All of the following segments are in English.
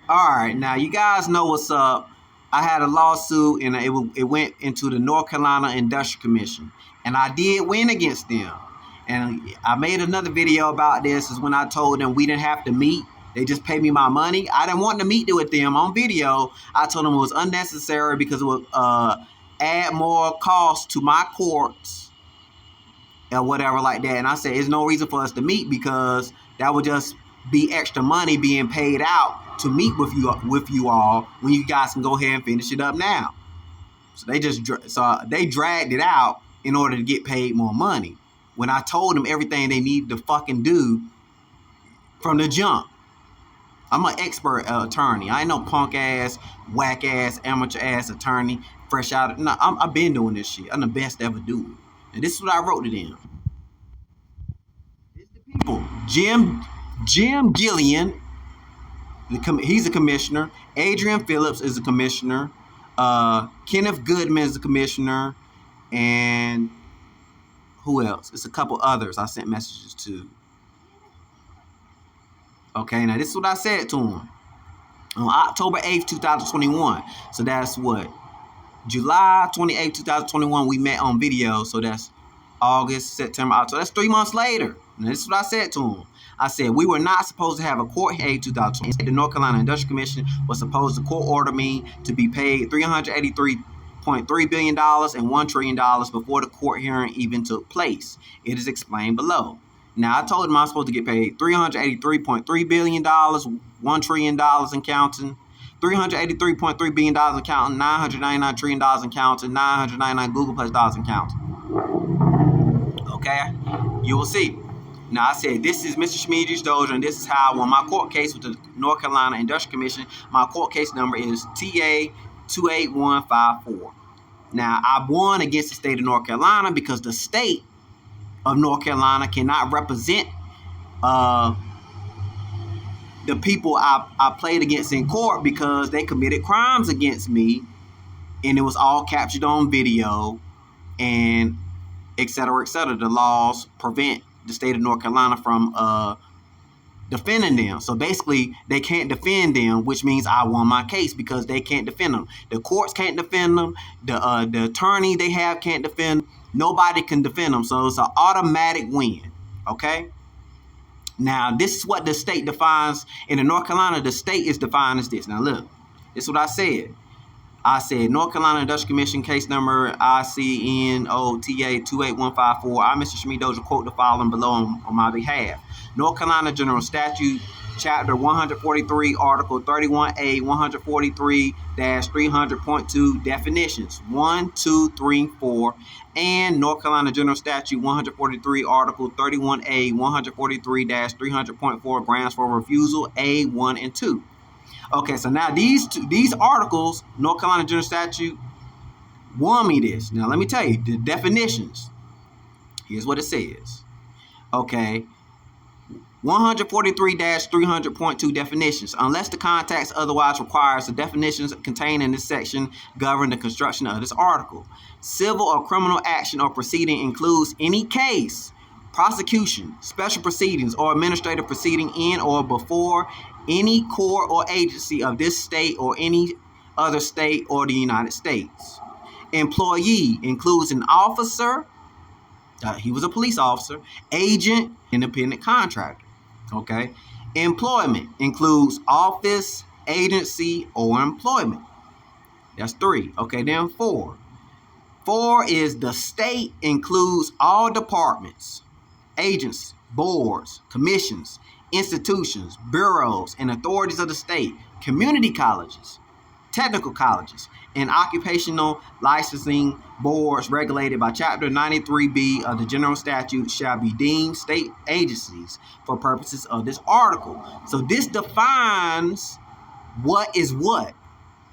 All right, now you guys know what's up. I had a lawsuit and it went into the North Carolina Industrial Commission, and I did win against them. And I made another video about this is when I told them we didn't have to meet. They just paid me my money. I didn't want to meet with them on video. I told them it was unnecessary because it would add more cost to my courts or whatever like that. And I said, there's no reason for us to meet because that would just be extra money being paid out to meet with you all when you guys can go ahead and finish it up now. So they dragged it out in order to get paid more money when I told them everything they needed to fucking do from the jump. I'm an expert attorney. I ain't no punk ass, whack ass, amateur ass attorney fresh out of, no, I've been doing this shit. I'm the best to ever do it. And this is what I wrote to them. It's the people. Jim Gillian, he's a commissioner. Adrian Phillips is a commissioner. Kenneth Goodman is a commissioner. And who else? It's a couple others I sent messages to. Okay, now this is what I said to him. On October 8th, 2021. So that's what? July 28th, 2021, we met on video. So that's August, September, October. That's 3 months later. And this is what I said to him. I said, we were not supposed to have a court hearing in 2020. The North Carolina Industrial Commission was supposed to court order me to be paid $383.3 billion and $1 trillion before the court hearing even took place. It is explained below. Now, I told him I was supposed to get paid $383.3 billion, $1 trillion and counting, $383.3 billion and counting, $999 trillion and counting, 999 Google Plus dollars and counting. Okay? You will see. Now, I said, this is Mr. Shamee Dozier, and this is how I won my court case with the North Carolina Industrial Commission. My court case number is TA 28154. Now, I won against the state of North Carolina because the state of North Carolina cannot represent the people I played against in court because they committed crimes against me, and it was all captured on video, and et cetera, et cetera. The laws prevent the state of North Carolina from defending them. So basically, they can't defend them, which means I won my case because they can't defend them. The courts can't defend them. The attorney they have can't defend them. Nobody can defend them. So it's an automatic win. Okay? Now, this is what the state defines. In the North Carolina, the state is defined as this. Now, look. This is what I said. I said, North Carolina Industrial Commission case number ICNOTA 28154. I, Mr. Shamee Dozier, quote the following below on my behalf. North Carolina General Statute, Chapter 143, Article 31A, 143-300.2, definitions 1, 2, 3, 4, and North Carolina General Statute 143, Article 31A, 143-300.4, grounds for refusal, A, 1, and 2. Okay, so now these articles, North Carolina General Statute, won me this. Now, let me tell you, the definitions. Here's what it says. Okay. 143-300.2 definitions. Unless the context otherwise requires, the definitions contained in this section govern the construction of this article. Civil or criminal action or proceeding includes any case, prosecution, special proceedings, or administrative proceeding in or before any court or agency of this state or any other state or the United States. Employee includes an officer, he was a police officer, agent, independent contractor. Okay. Employment includes office, agency, or employment. That's 3. Okay, then 4. 4 is the state includes all departments, agencies, boards, commissions, institutions, bureaus, and authorities of the state, community colleges, technical colleges, and occupational licensing boards regulated by Chapter 93B of the General Statute shall be deemed state agencies for purposes of this article. So this defines what is what.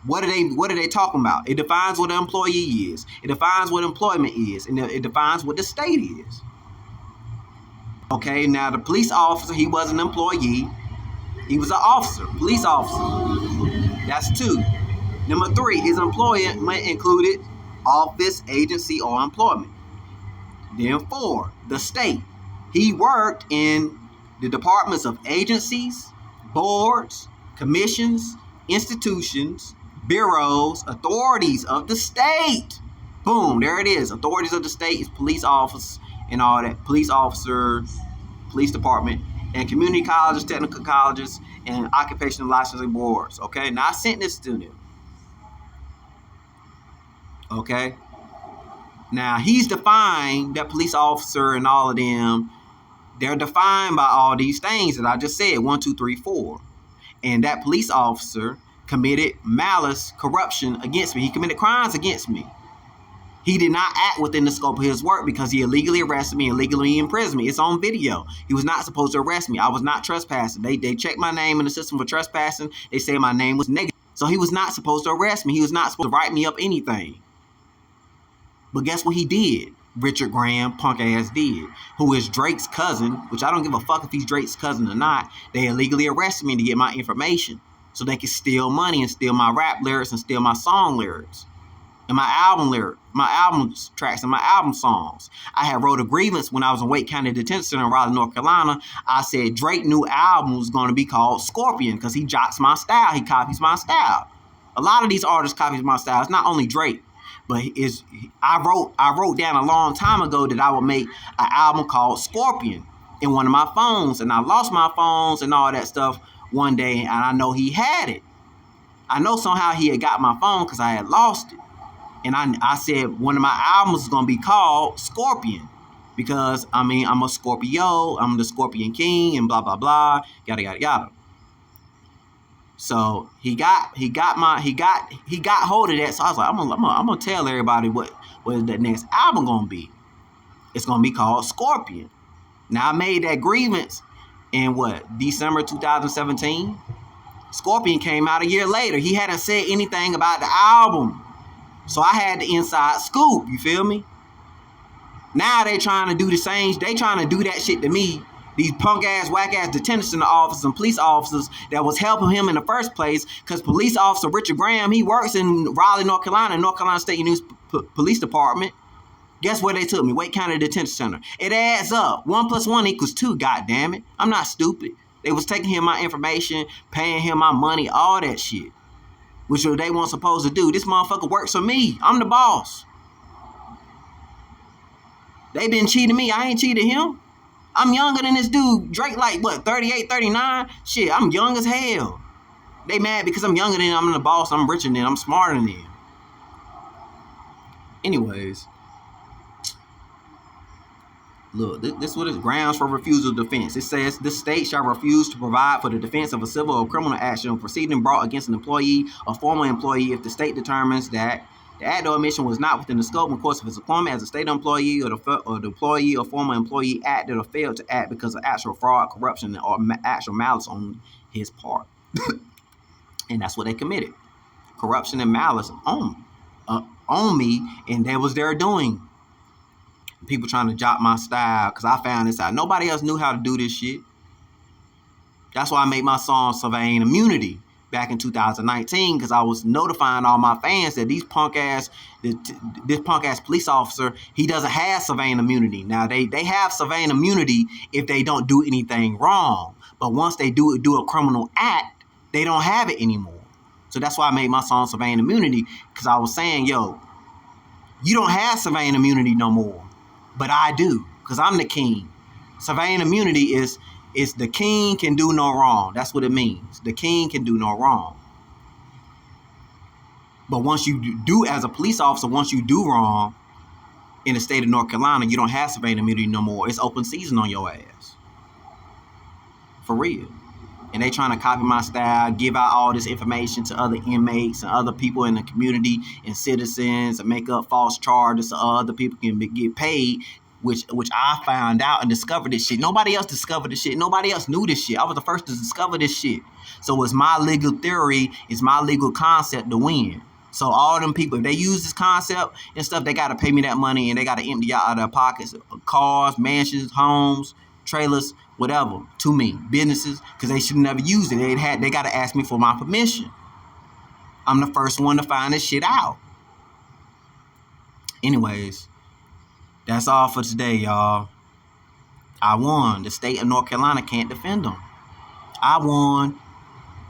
What are they talking about? It defines what an employee is. It defines what employment is. And it defines what the state is. Okay, now the police officer, he was an employee. He was an officer, police officer. That's 2. Number 3, his employment included office, agency, or employment. Then 4, the state. He worked in the departments of agencies, boards, commissions, institutions, bureaus, authorities of the state. Boom, there it is. Authorities of the state is police office and all that. Police officer, police department, and community colleges, technical colleges, and occupational licensing boards. Okay, now I sent this to them. Okay, now he's defined, that police officer and all of them, they're defined by all these things that I just said, 1, 2, 3, 4. And that police officer committed malice, corruption against me. He committed crimes against me. He did not act within the scope of his work because he illegally arrested me, illegally imprisoned me. It's on video. He was not supposed to arrest me. I was not trespassing. They checked my name in the system for trespassing. They say my name was negative. So he was not supposed to arrest me. He was not supposed to write me up anything. But guess what he did? Richard Graham, punk ass did, who is Drake's cousin, which I don't give a fuck if he's Drake's cousin or not. They illegally arrested me to get my information so they could steal money and steal my rap lyrics and steal my song lyrics. And my album tracks and my album songs. I had wrote a grievance when I was in Wake County Detention Center in Raleigh, North Carolina. I said Drake's new album was going to be called Scorpion because he jocks my style. He copies my style. A lot of these artists copies my style. It's not only Drake, but I wrote down a long time ago that I would make an album called Scorpion in one of my phones, and I lost my phones and all that stuff one day, and I know he had it. I know somehow he had got my phone because I had lost it. And I said one of my albums is going to be called Scorpion because, I mean, I'm a Scorpio, I'm the Scorpion King, and blah, blah, blah, yada, yada, yada. So he got hold of that. So I was like, I'm gonna tell everybody what the next album going to be. It's going to be called Scorpion. Now, I made that grievance in December 2017. Scorpion came out a year later. He hadn't said anything about the album. So I had the inside scoop, you feel me? Now they trying to do the same, they trying to do that shit to me. These punk ass, whack ass detention center officers and police officers that was helping him in the first place, because police officer Richard Graham, he works in Raleigh, North Carolina, North Carolina State Police Department. Guess where they took me? Wake County Detention Center. It adds up. 1 + 1 = 2, goddammit. I'm not stupid. They was taking him my information, paying him my money, all that shit. Which they weren't supposed to do. This motherfucker works for me. I'm the boss. They been cheating me. I ain't cheated him. I'm younger than this dude. Drake like, 38, 39? Shit, I'm young as hell. They mad because I'm younger than them. I'm the boss. I'm richer than them. I'm smarter than them. Anyways. Look, this is what is grounds for refusal of defense. It says the state shall refuse to provide for the defense of a civil or criminal action or proceeding brought against an employee or former employee if the state determines that the act or omission was not within the scope and course of his employment as a state employee or the employee or former employee acted or failed to act because of actual fraud, corruption, or actual malice on his part. And that's what they committed. Corruption and malice on me, and that was their doing. People trying to jock my style because I found this out. Nobody else knew how to do this shit. That's why I made my song Surveying Immunity back in 2019, because I was notifying all my fans that this punk ass police officer, he doesn't have surveying immunity. Now they have surveying immunity if they don't do anything wrong, but once they do a criminal act, they don't have it anymore. So that's why I made my song Surveying Immunity, because I was saying, yo, you don't have surveying immunity no more. But I do, because I'm the king. Surveying immunity is the king can do no wrong. That's what it means. The king can do no wrong. But once you do, as a police officer, once you do wrong in the state of North Carolina, you don't have surveying immunity no more. It's open season on your ass. For real. And they trying to copy my style, give out all this information to other inmates and other people in the community and citizens and make up false charges so other people can get paid, which I found out and discovered this shit. Nobody else discovered this shit. Nobody else knew this shit. I was the first to discover this shit. So it's my legal theory, it's my legal concept to win. So all them people, if they use this concept and stuff, they got to pay me that money and they got to empty out of their pockets cars, mansions, homes, trailers, whatever, to me, businesses, because they should never use it. They got to ask me for my permission. I'm the first one to find this shit out. Anyways, that's all for today, y'all. I won. The state of North Carolina can't defend them. I won.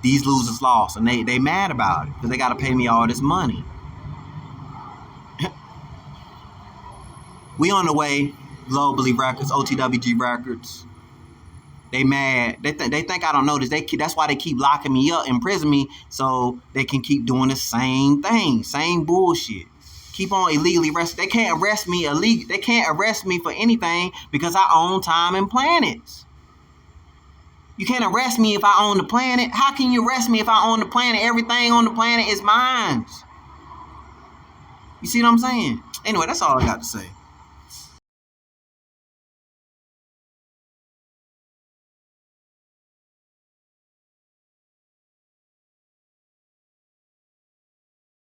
These losers lost, and they mad about it because they got to pay me all this money. We on the way, globally records, OTWG records. They mad. They think I don't notice. That's why they keep locking me up, imprison me, so they can keep doing the same thing, same bullshit. Keep on illegally arrested. They can't arrest me illegal. They can't arrest me for anything because I own time and planets. You can't arrest me if I own the planet. How can you arrest me if I own the planet? Everything on the planet is mine. You see what I'm saying? Anyway, that's all I got to say.